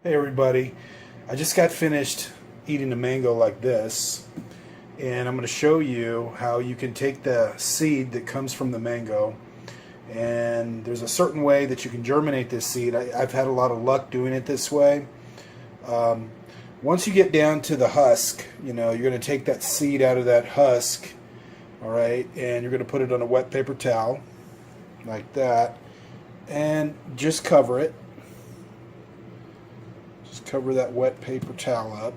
Hey everybody, I just got finished eating a mango like this, and I'm going to show you how you can take the seed that comes from the mango, and there's a certain way that you can germinate this seed. I've had a lot of luck doing it this way. Um, Once you get down to the husk, you're going to take that seed out of that husk, all right, and you're going to put it on a wet paper towel like that, and just cover it. Just cover that wet paper towel up.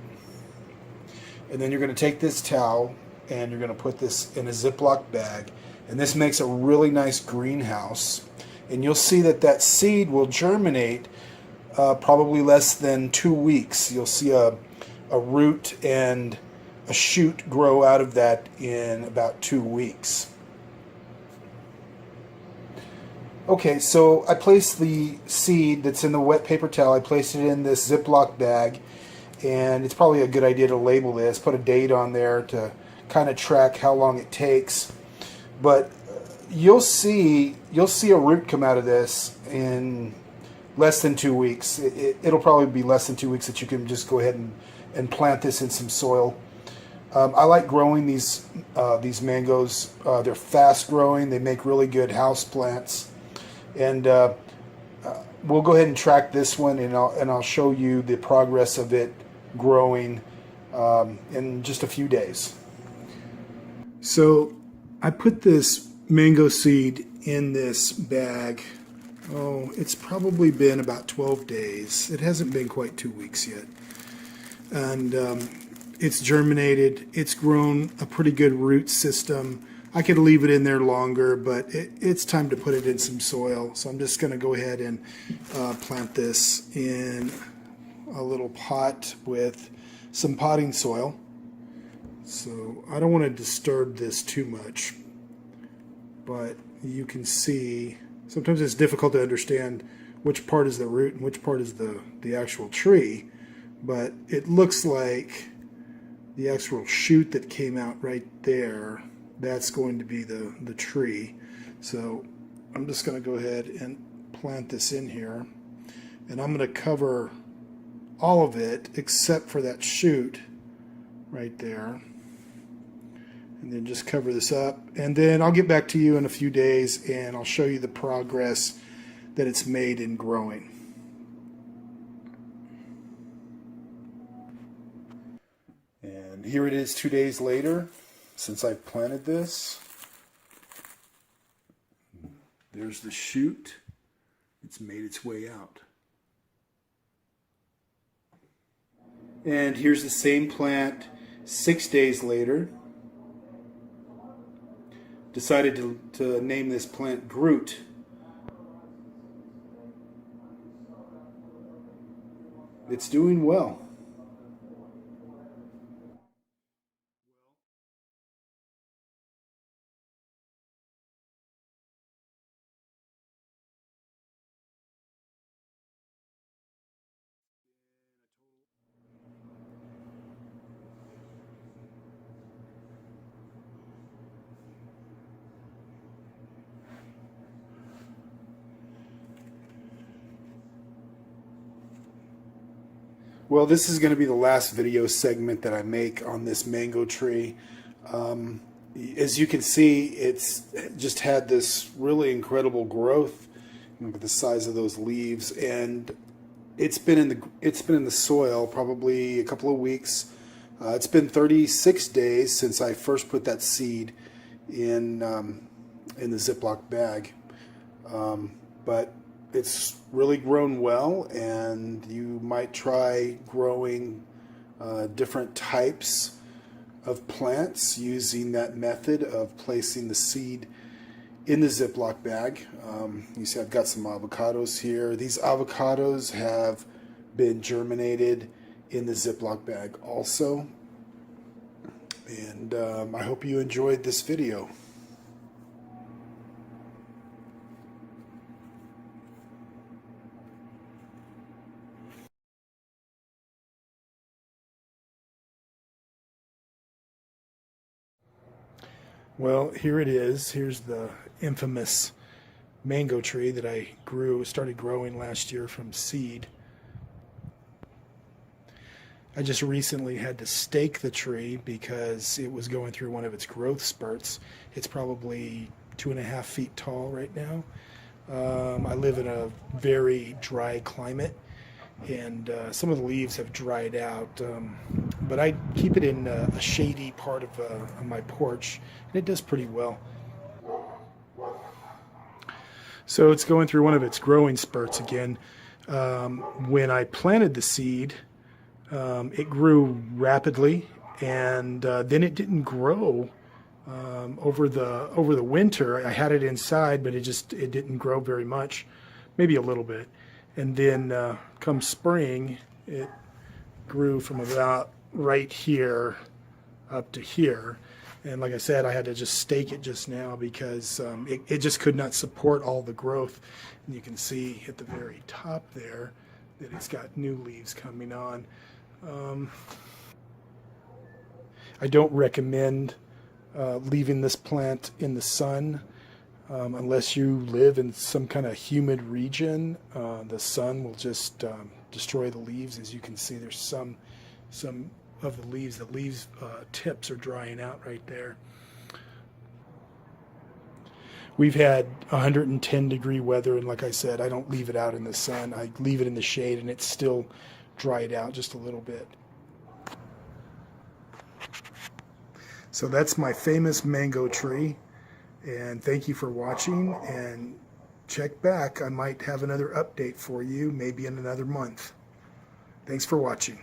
And then you're going to take this towel and you're going to put this in a Ziploc bag. And this makes a really nice greenhouse. And you'll see that that seed will germinate probably less than 2 weeks. You'll see a root and a shoot grow out of that in about 2 weeks. Okay, so I placed the seed that's in the wet paper towel. I placed it in this Ziploc bag, and it's probably a good idea to label this, put a date on there to kind of track how long it takes. But you'll see a root come out of this in less than 2 weeks. It'll probably be less than 2 weeks that you can just go ahead and plant this in some soil. I like growing these mangoes. They're fast growing. They make really good house plants. And we'll go ahead and track this one, and I'll show you the progress of it growing in just a few days. So I put this mango seed in this bag. Oh, it's probably been about 12 days. It hasn't been quite 2 weeks yet. And it's germinated. It's grown a pretty good root system. I could leave it in there longer, but it's time to put it in some soil. So I'm just going to go ahead and plant this in a little pot with some potting soil. So I don't want to disturb this too much, but you can see sometimes it's difficult to understand which part is the root and which part is the actual tree, but it looks like the actual shoot that came out right there, that's going to be the tree. So I'm just going to go ahead and plant this in here, and I'm going to cover all of it except for that shoot right there, and then just cover this up, and then I'll get back to you in a few days and I'll show you the progress that it's made in growing. And here it is 2 days later since I've planted this. There's the shoot. It's made its way out. And here's the same plant 6 days later. Decided to name this plant Groot. It's doing well. Well, this is going to be the last video segment that I make on this mango tree. As you can see, it's just had this really incredible growth. Look at the size of those leaves, and it's been in the soil probably a couple of weeks. It's been 36 days since I first put that seed in the Ziploc bag, but it's really grown well, and you might try growing different types of plants using that method of placing the seed in the Ziploc bag. You see I've got some avocados here. These avocados have been germinated in the Ziploc bag also. And I hope you enjoyed this video. Well, here it is. Here's the infamous mango tree that I started growing last year from seed. I just recently had to stake the tree because it was going through one of its growth spurts. It's probably 2.5 feet tall right now. I live in a very dry climate, and some of the leaves have dried out. But I keep it in a shady part of my porch, and it does pretty well. So it's going through one of its growing spurts again. When I planted the seed, it grew rapidly, and then it didn't grow over the winter. I had it inside, but it didn't grow very much, maybe a little bit. And then come spring, it grew from about right here up to here. And like I said, I had to just stake it just now because it just could not support all the growth. And you can see at the very top there that it's got new leaves coming on. I don't recommend leaving this plant in the sun unless you live in some kind of humid region. The sun will just destroy the leaves. As you can see, there's some of the leaves tips are drying out right there. We've had 110-degree weather, and like I said, I don't leave it out in the sun. I leave it in the shade, and it's still dried out just a little bit. So that's my famous mango tree, and thank you for watching, and check back. I might have another update for you, maybe in another month. Thanks for watching.